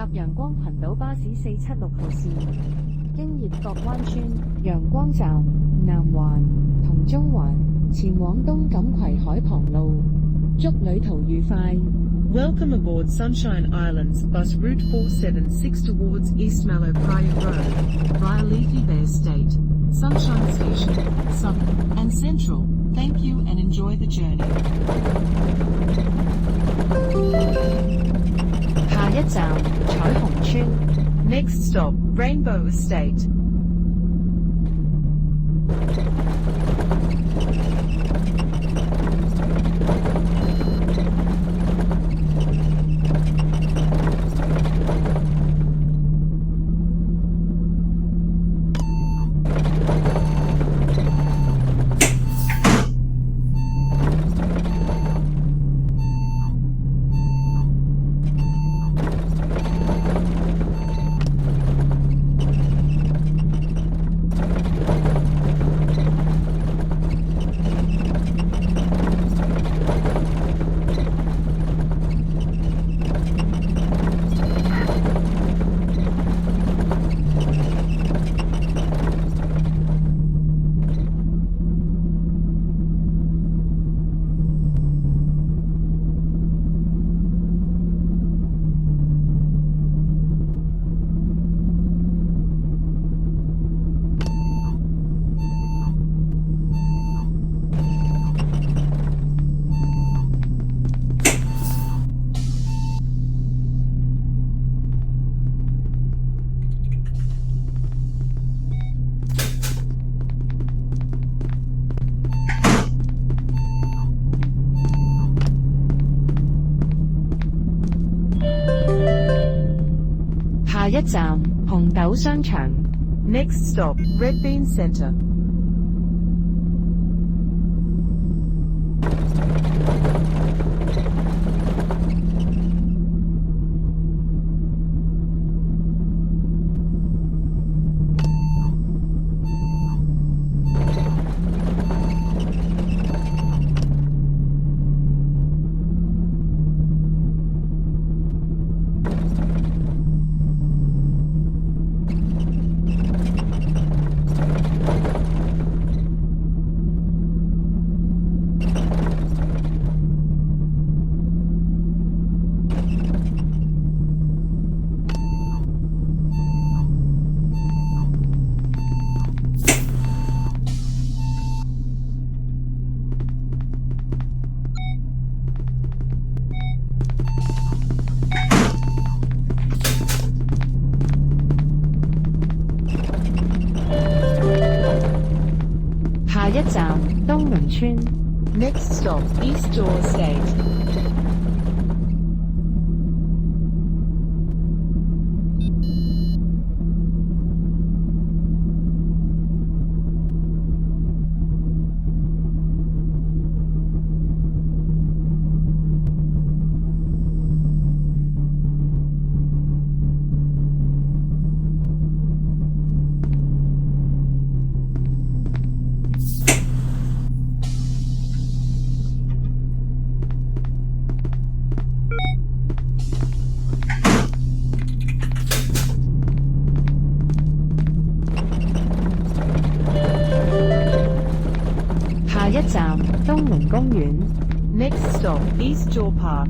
搭陽光群島巴士476號線，經葉角灣村、陽光站、南環同中環，前往東錦葵海旁路。祝旅途愉快。Welcome aboard Sunshine Islands bus route 476 towards East Mallow Praya Road, via Leafy Bay Estate, Sunshine Station, Southern and Central. Thank you and enjoy the journey. 下一站彩虹村 Next stop, Rainbow Estate. 下一站紅豆商場 Next stop, Red Bean Centre. 下一站東龍村 Next stop, East Door Estate. 下一站東門公園 Next stop, East Jaw Park.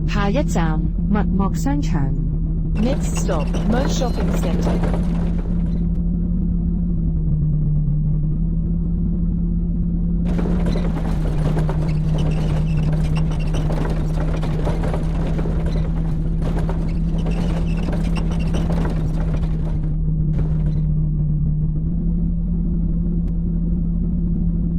下一站麥莫商場 Next stop, Mo Shopping Centre. 下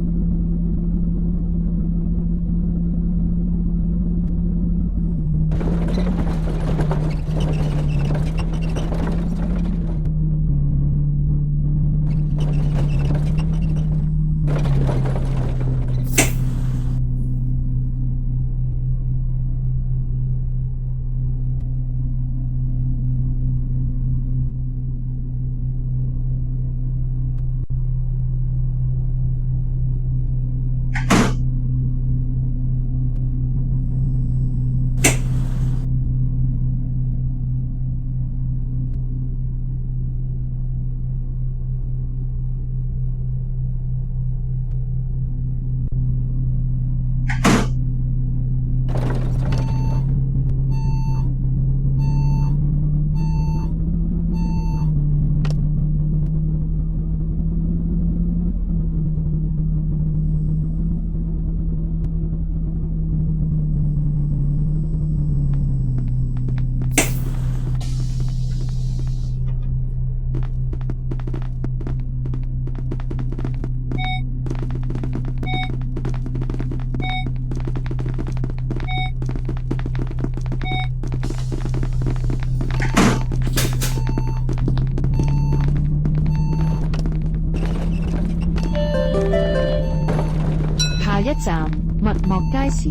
一站麥莫街市。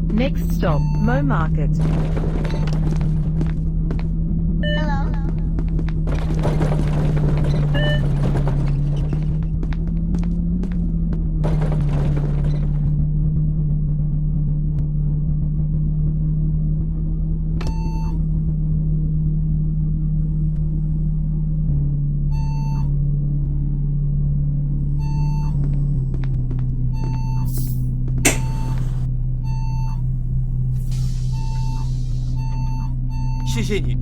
Next stop, Mo Market. Hello. 谢谢你。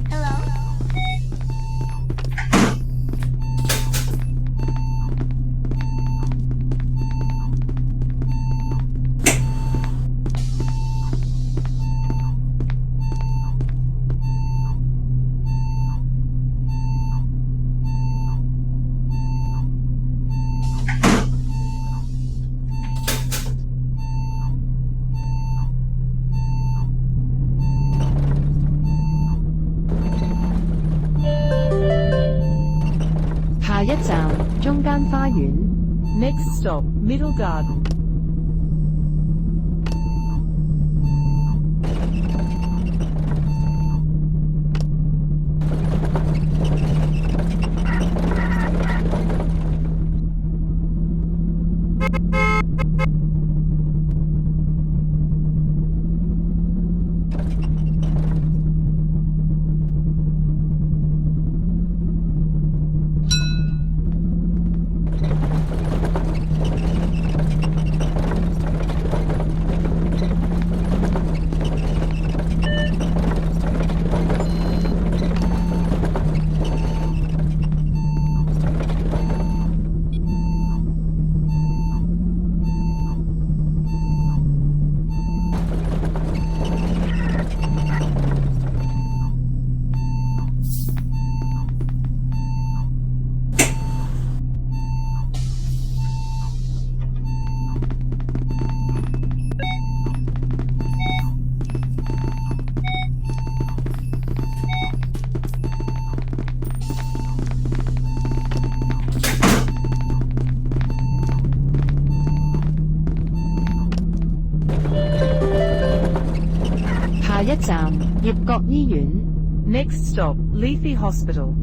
Hello. 下一站中間花園。Next stop, Middle Garden. 下一站葉角醫院。Next stop, Lethe Hospital.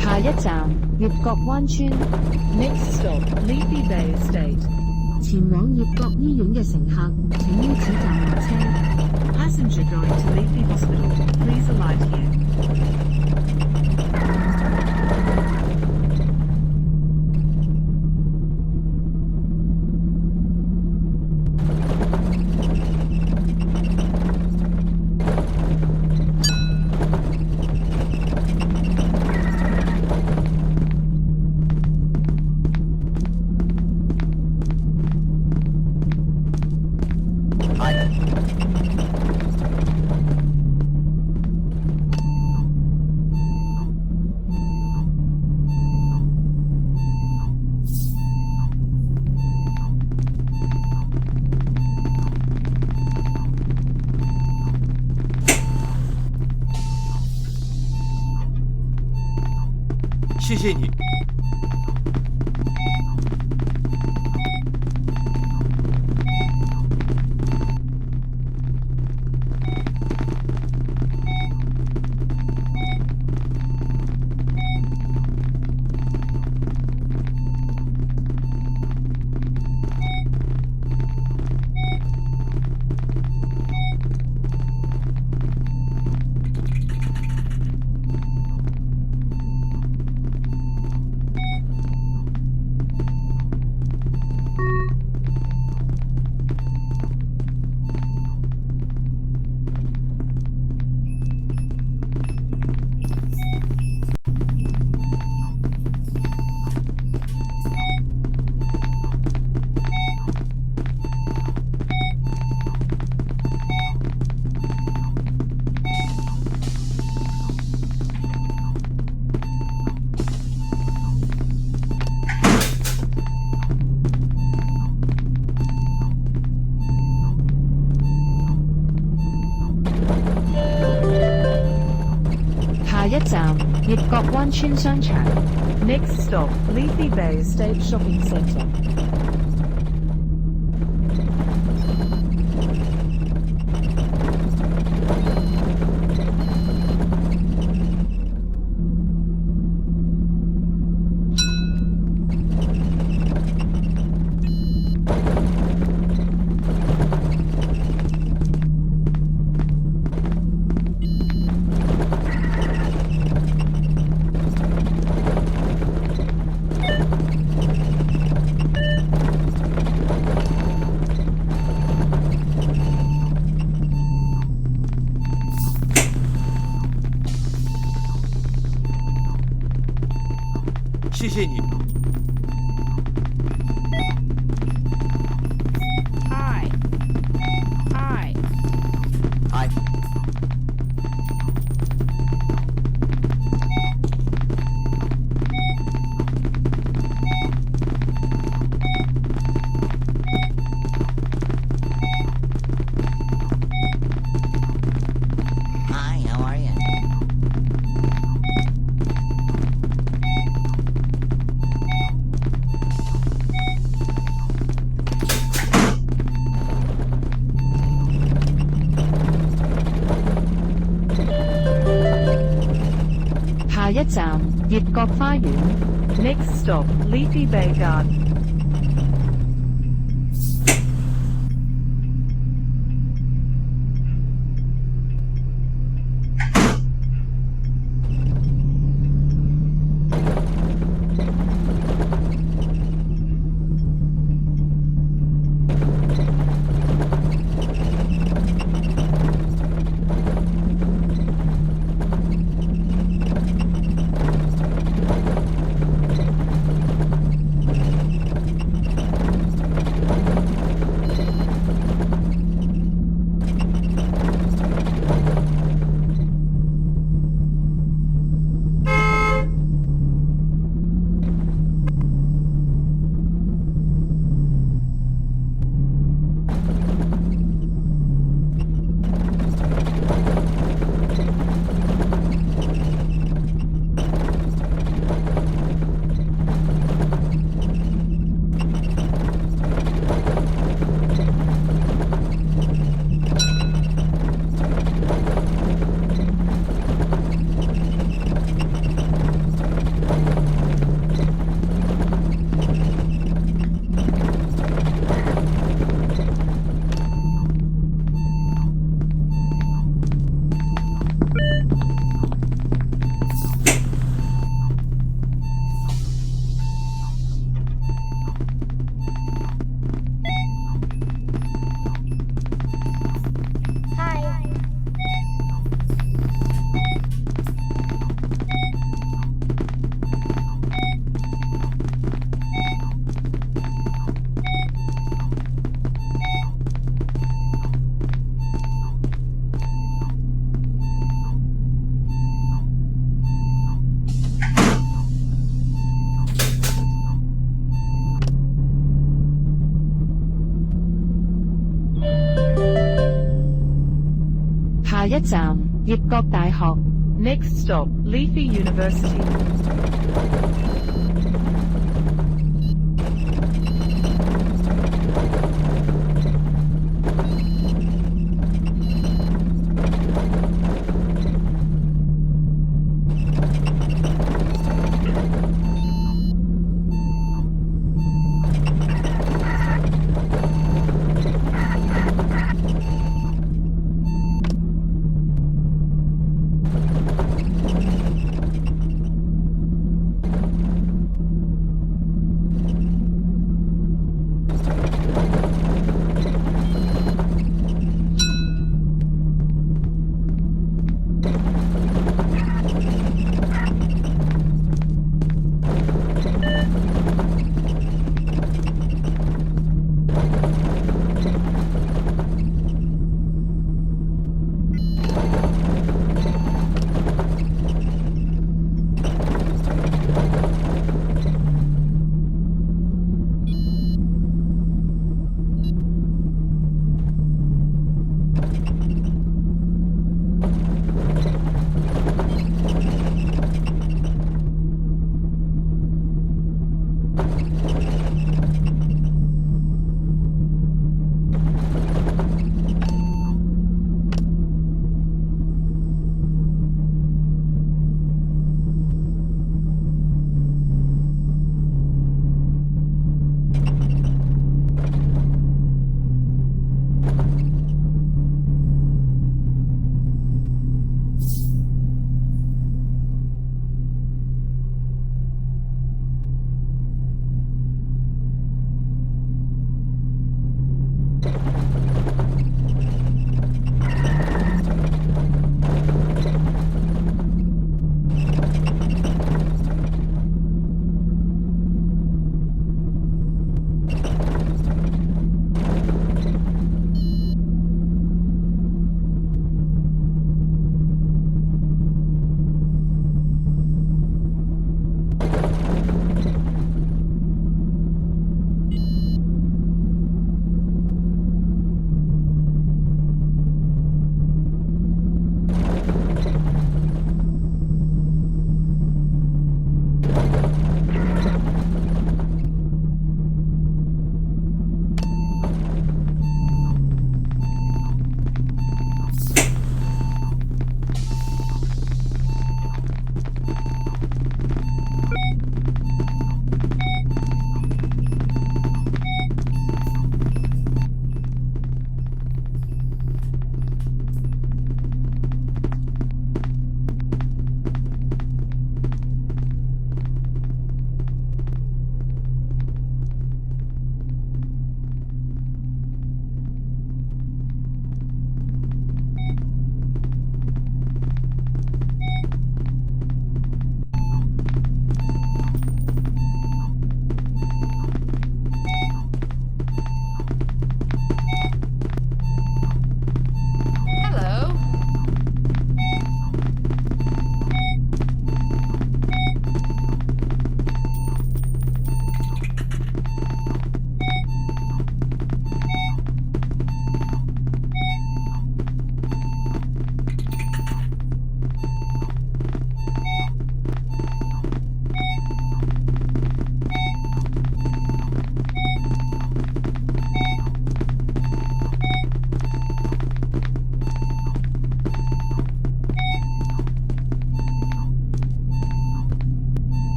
下一站葉角灣村。Next stop, Lethe Bay Estate. 前往葉角醫院嘅乘客，請於此站下車。 Passenger going to Lethe Hospital, please alight here. 谢你。下一站葉角灣村商場。 Next stop, Leafy Bay Estate Shopping Centre. 谢谢你。 Hi. Hi. 嗨， Hi, how are you? Next 下一站葉角花園。 Next stop, Leafy Bay Garden. 下一站葉角大學。Next stop, Leafy University.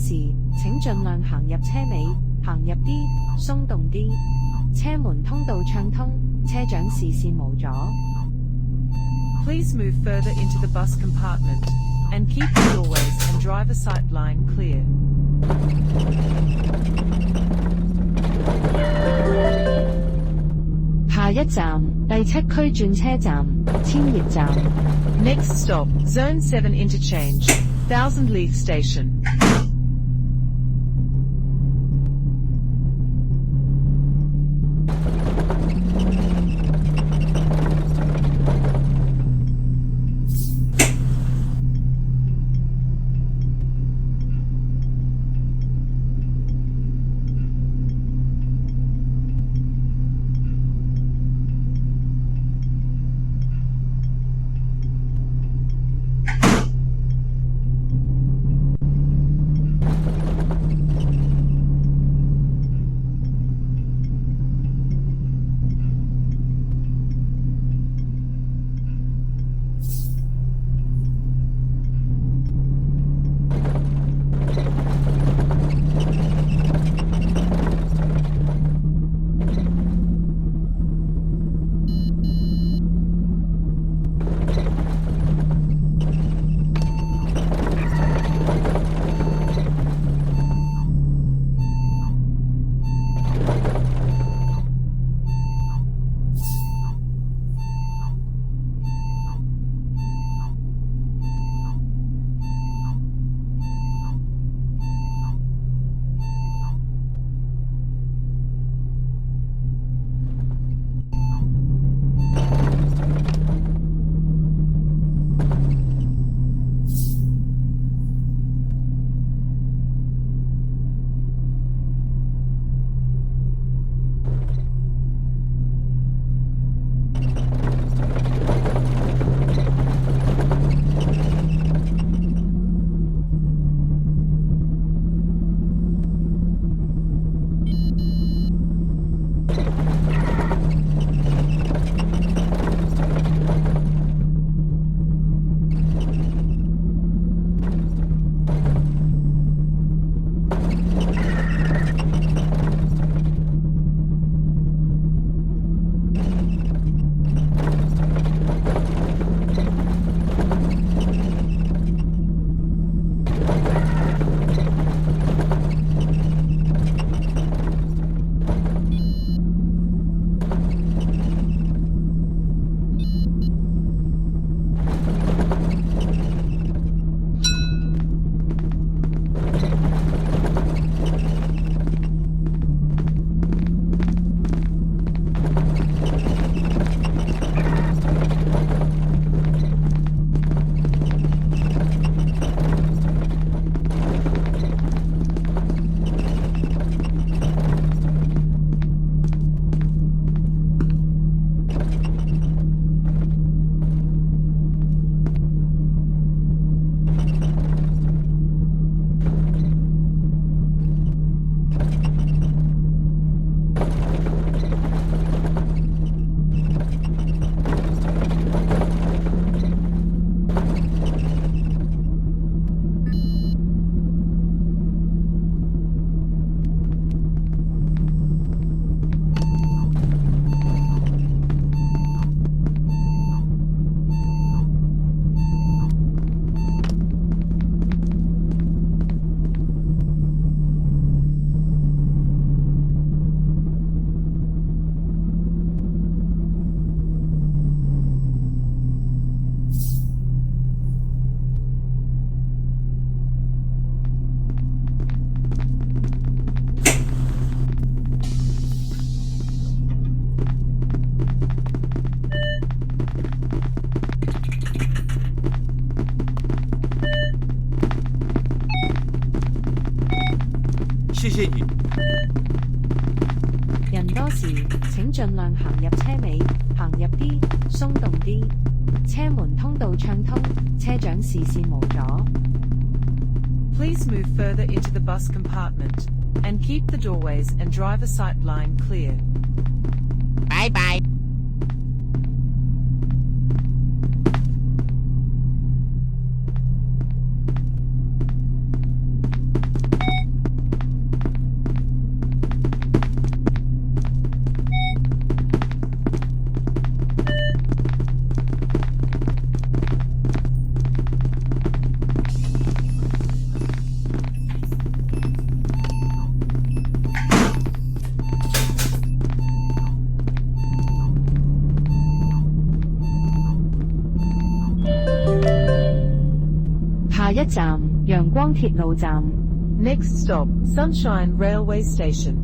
時請盡量行入車尾，行入啲，鬆動啲，車門通道暢通，車長視線無阻。Please move further into the bus compartment and keep the doorways and driver sight line clear. 下一站，第7區轉車站，千葉站。Next stop, Zone 7 Interchange, Thousand Leaf Station. 謝謝你。人多時請盡量行入車尾，行入啲，鬆動啲。車門通道暢通，車長視線無阻。Please move further into the bus compartment and keep the doorways and driver sight line clear. Bye bye. 下一站，陽光鐵路站。 Next stop, Sunshine Railway Station.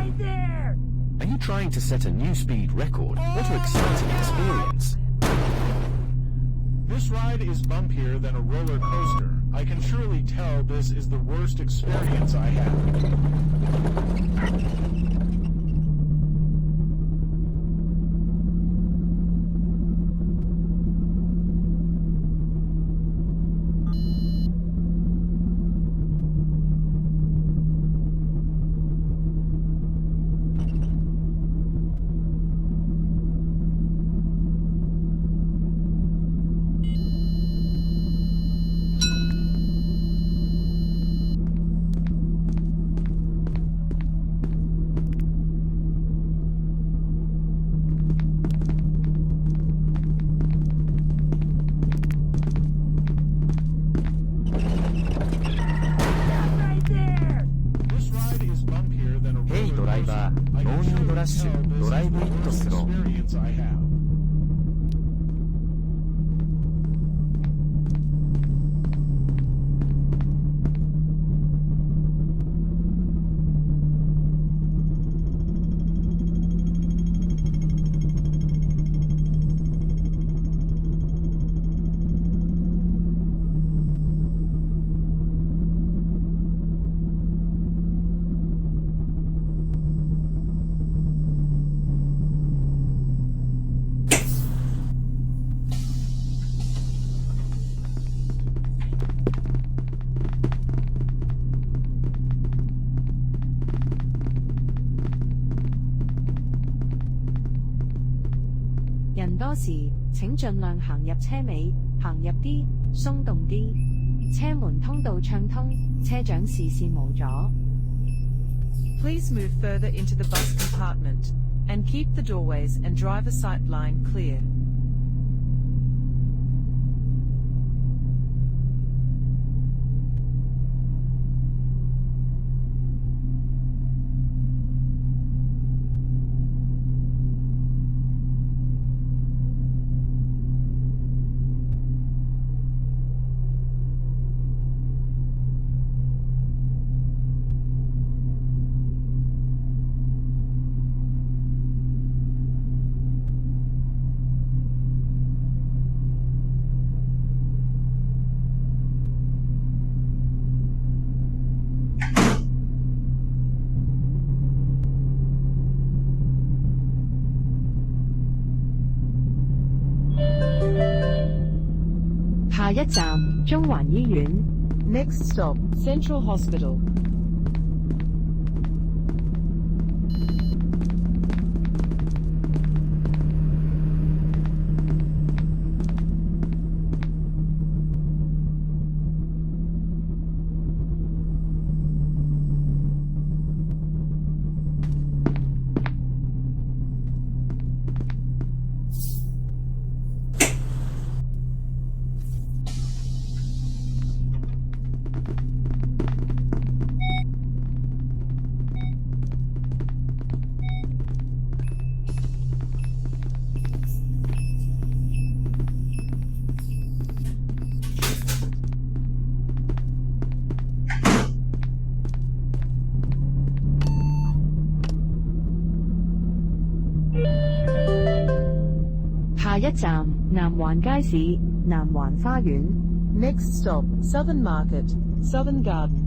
Are you trying to set a new speed record? What an exciting experience. This ride is bumpier than a roller coaster. I can surely tell this is the worst experience I have. This ride is bumpier than a roller ヘイドライバー、 coaster. I ノ can ーニードラッ surely シ tell ュ、 this ドライ is ブイ the ット worst スロー。 experience I have. "人多時請盡量行入車尾，行入啲，鬆動啲。車門通道暢通，車長視線無阻。 Please move further into the bus compartment and keep the doorways and driver sight line clear. "下一站，中環醫院。 Next stop, Central Hospital. "下一站，南環街市，南環花園。 Next stop, Southern Market, Southern Garden.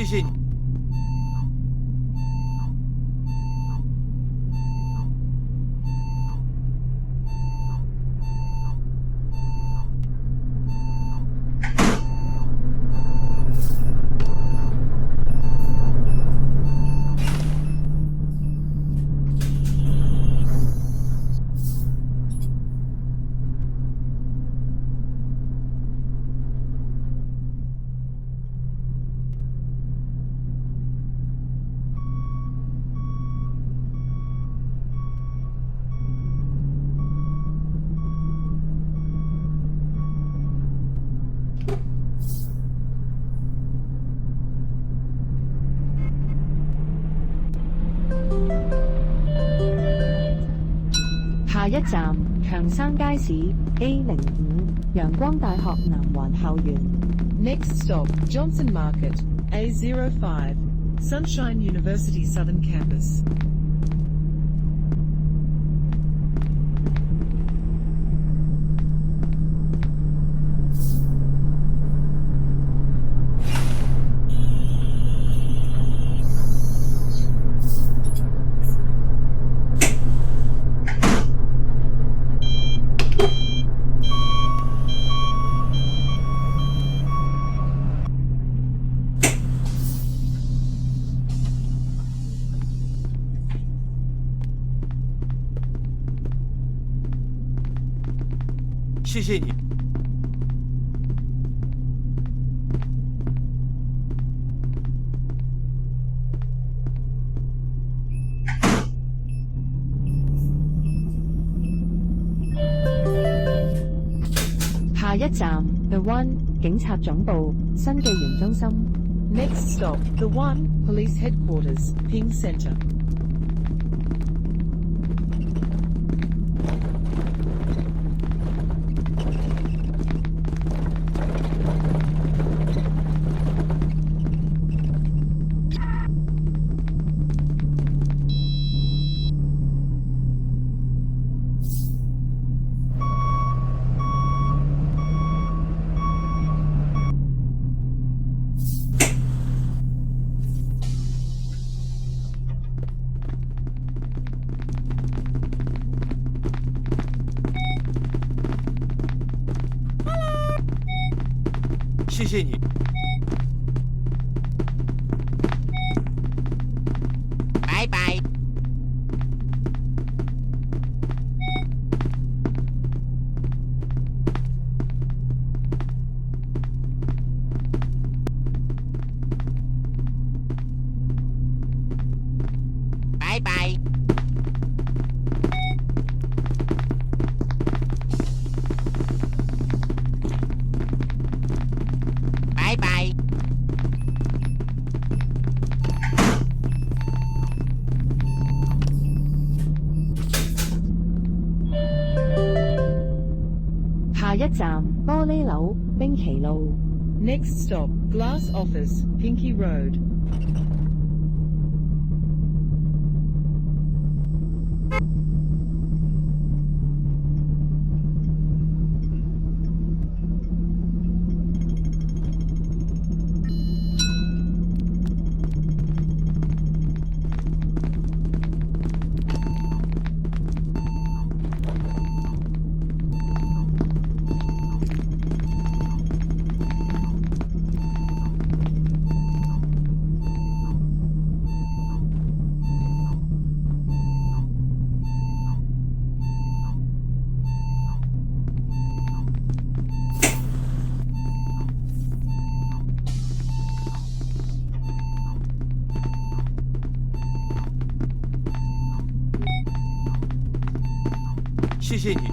谢谢你。下一站長山街市 A05 陽光大學南環校園。 Next stop, Johnson Market, A05, Sunshine University Southern Campus. 谢谢你。下一站 The One 警察總部新紀元中心。 Next stop, The One, Police Headquarters, Ping Center. 谢谢你。拜拜。拜拜。拜拜。下一站玻璃樓冰崎路。 Next stop, Glass Office, Pinky Road. 谢谢你。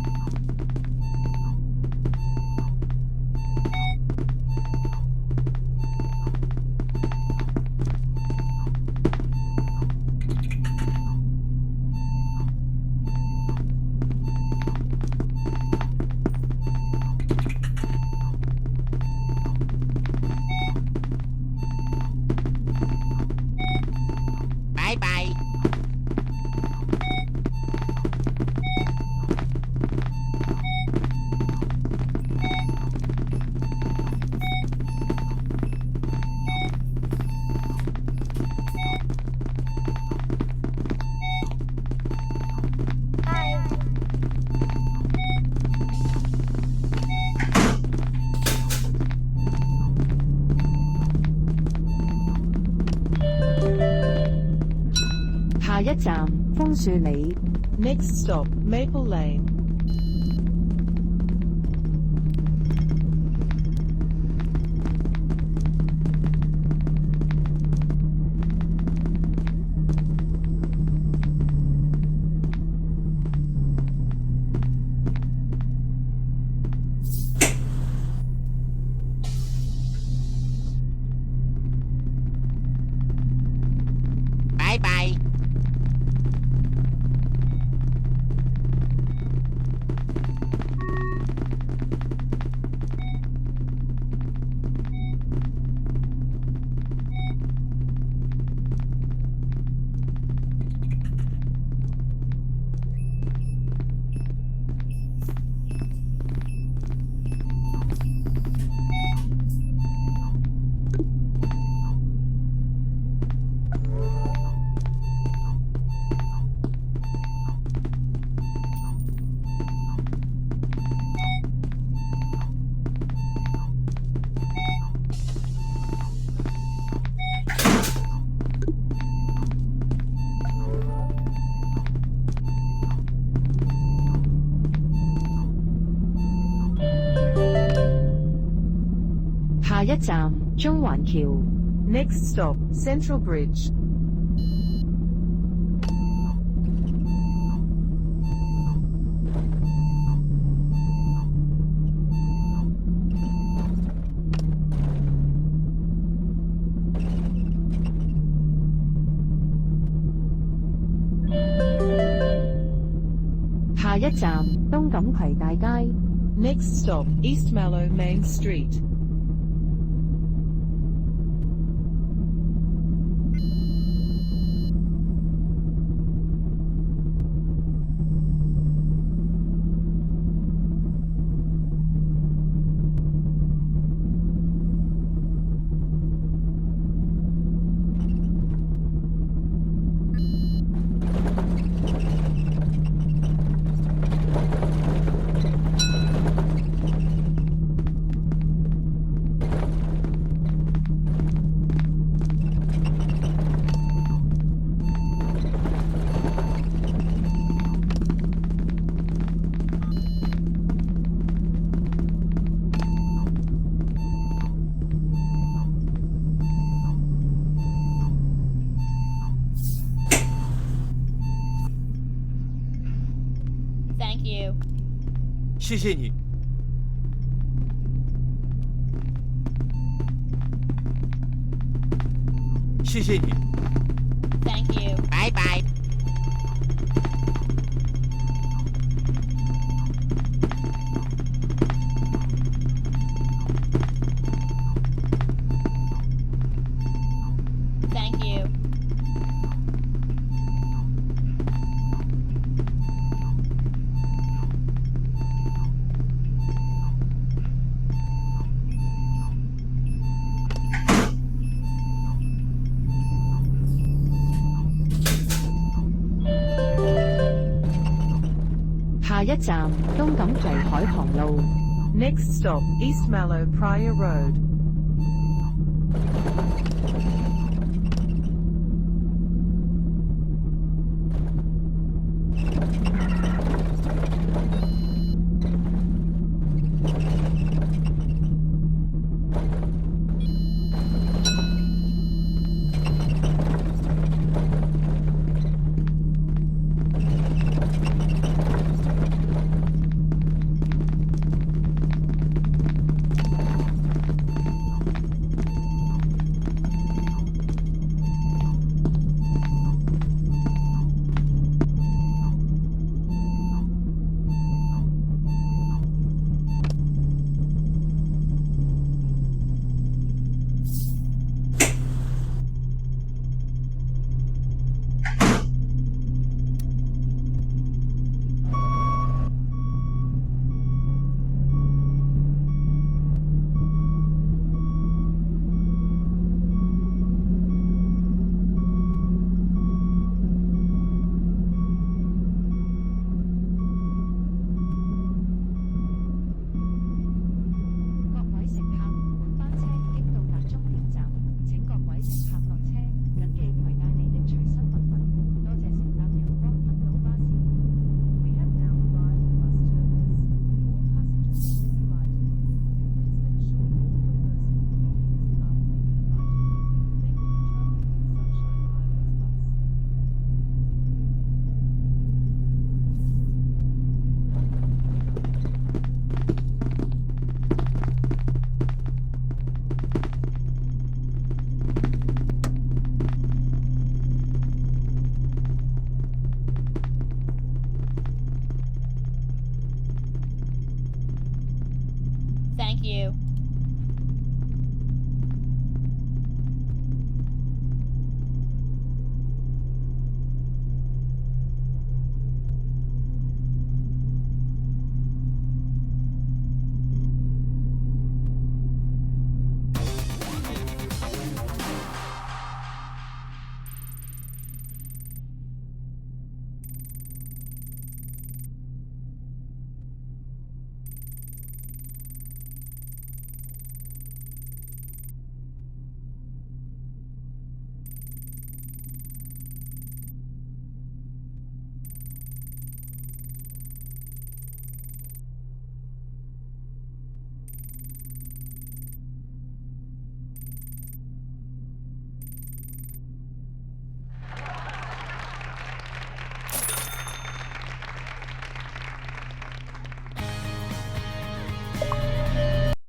拜拜。站楓樹里。 Next stop, Maple Lane. 拜拜。下一站中環橋。 Next stop, Central Bridge. 下一站東錦葵大街。 Next stop, East Mallow Main Street. Thank you. 谢谢你。谢谢你。 Thank you. 拜拜。Thank you. 下一站東錦葵海旁路。 Next stop, East Mallow Pryor Road.